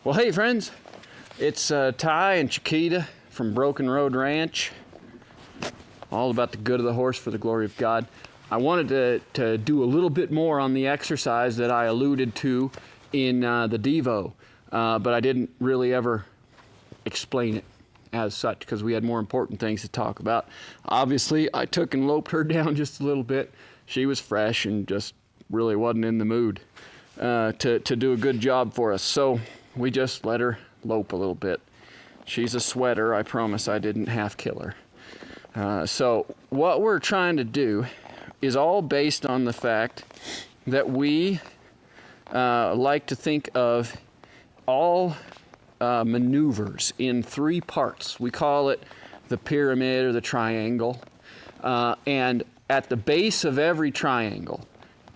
Well, hey friends, it's Ty and Chiquita from Broken Road Ranch. All about the good of the horse for the glory of God. I wanted to do a little bit more on the exercise that I alluded to in the Devo, but I didn't really ever explain it as such because we had more important things to talk about. Obviously, I took and loped her down just a little bit. She was fresh and just really wasn't in the mood to do a good job for us. So we just let her lope a little bit. She's a sweater. I promise I didn't half kill her. So what we're trying to do is all based on the fact that we like to think of all maneuvers in three parts. We call it the pyramid or the triangle. And at the base of every triangle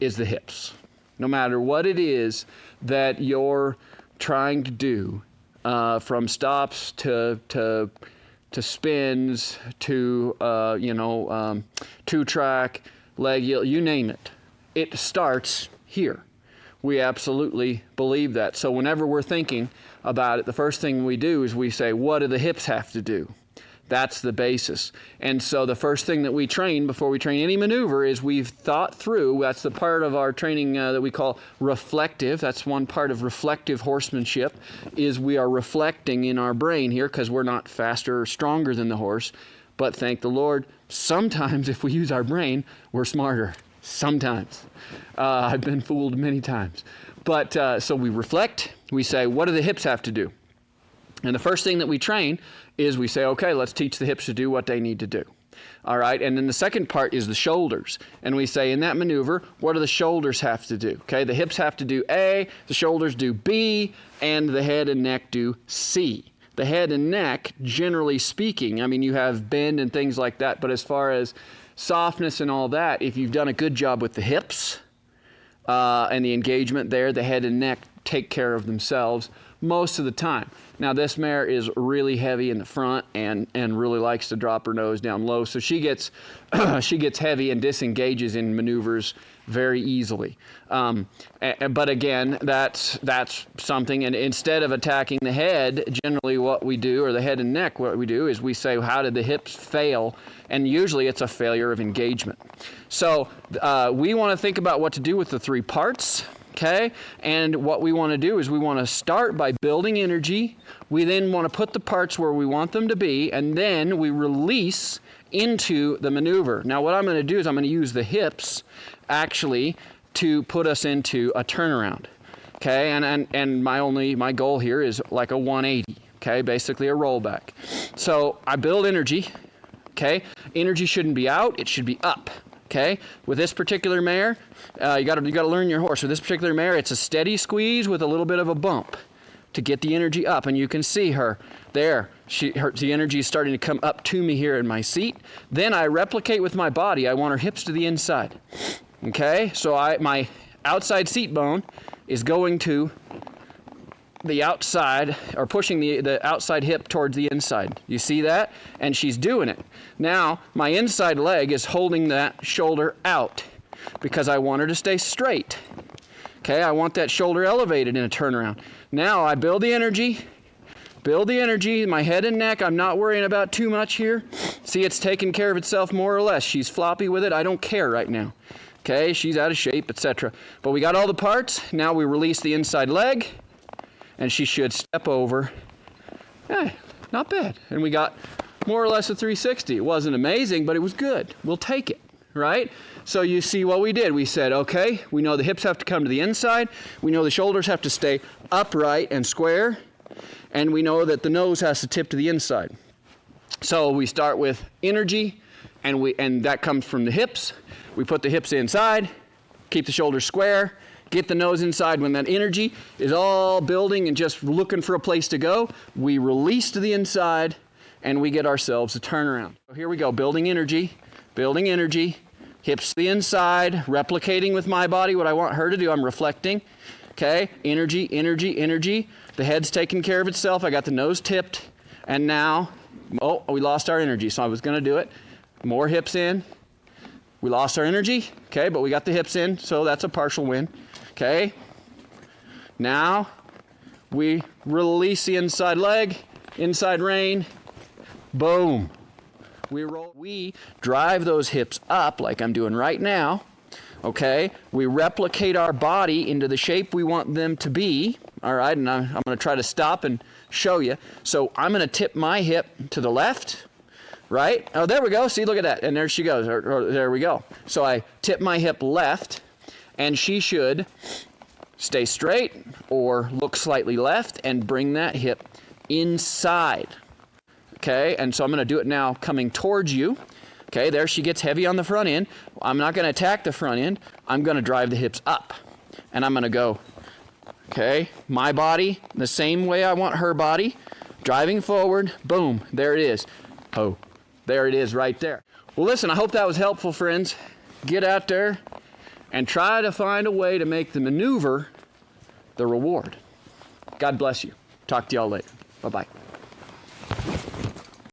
is the hips. No matter what it is that you're trying to do, from stops to spins to two-track, leg yield, you name it. It starts here. We absolutely believe that. So whenever we're thinking about it, the first thing we do is we say, what do the hips have to do? That's the basis. And so the first thing that we train before we train any maneuver is we've thought through, that's the part of our training that we call reflective. That's one part of reflective horsemanship, is we are reflecting in our brain here because we're not faster or stronger than the horse. But thank the Lord, sometimes if we use our brain, we're smarter. Sometimes. I've been fooled many times. But so we reflect, we say, what do the hips have to do? And the first thing that we train is we say, okay, let's teach the hips to do what they need to do. All right, and then the second part is the shoulders. And we say in that maneuver, what do the shoulders have to do? Okay, the hips have to do A, the shoulders do B, and the head and neck do C. The head and neck, generally speaking, I mean, you have bend and things like that, but as far as softness and all that, if you've done a good job with the hips and the engagement there, the head and neck take care of themselves most of the time. Now this mare is really heavy in the front and really likes to drop her nose down low, so she gets she gets heavy and disengages in maneuvers very easily. But again, that's something, and instead of attacking the head, generally what we do, or the head and neck, what we do is we say, how did the hips fail? And usually it's a failure of engagement. So we want to think about what to do with the three parts. Okay, and what we want to do is we want to start by building energy. We then want to put the parts where we want them to be, and then we release into the maneuver. Now what I'm going to do is I'm going to use the hips actually to put us into a turnaround. Okay, and my goal here is like a 180. Okay, basically a rollback. So I build energy. Okay, energy shouldn't be out, it should be up. Okay, with this particular mare, you got to learn your horse. With this particular mare, it's a steady squeeze with a little bit of a bump to get the energy up, and you can see her there. The energy is starting to come up to me here in my seat. Then I replicate with my body. I want her hips to the inside. Okay, so my outside seat bone is going to the outside, or pushing the outside hip towards the inside. You see that? And she's doing it. Now, my inside leg is holding that shoulder out because I want her to stay straight. Okay, I want that shoulder elevated in a turnaround. Now, I build the energy, my head and neck, I'm not worrying about too much here. See, it's taking care of itself more or less. She's floppy with it, I don't care right now. Okay, she's out of shape, etc. But we got all the parts. Now we release the inside leg, and she should step over. Not bad. And we got more or less a 360. It wasn't amazing, but it was good. We'll take it, right? So you see what we did. We said, okay, we know the hips have to come to the inside. We know the shoulders have to stay upright and square. And we know that the nose has to tip to the inside. So we start with energy, and that comes from the hips. We put the hips inside, keep the shoulders square, get the nose inside. When that energy is all building and just looking for a place to go, we release to the inside and we get ourselves a turnaround. So here we go, building energy, hips to the inside, replicating with my body what I want her to do. I'm reflecting. Okay, energy. The head's taking care of itself. I got the nose tipped. And now, we lost our energy. So I was going to do it. More hips in. We lost our energy. Okay, but we got the hips in. So that's a partial win. Okay. Now, We release the inside leg, inside rein, boom. We roll, we drive those hips up like I'm doing right now, okay? We replicate our body into the shape we want them to be, all right? And I'm going to try to stop and show you. So I'm going to tip my hip to the left, right? Oh, there we go. See, look at that. And there she goes. Or there we go. So I tip my hip left, and she should stay straight or look slightly left and bring that hip inside. Okay, and so I'm going to do it now coming towards you. Okay, there she gets heavy on the front end. I'm not going to attack the front end. I'm going to drive the hips up. And I'm going to go, okay, my body, the same way I want her body, driving forward, boom, there it is. Oh, there it is right there. Well, listen, I hope that was helpful, friends. Get out there and try to find a way to make the maneuver the reward. God bless you. Talk to y'all later. Bye-bye.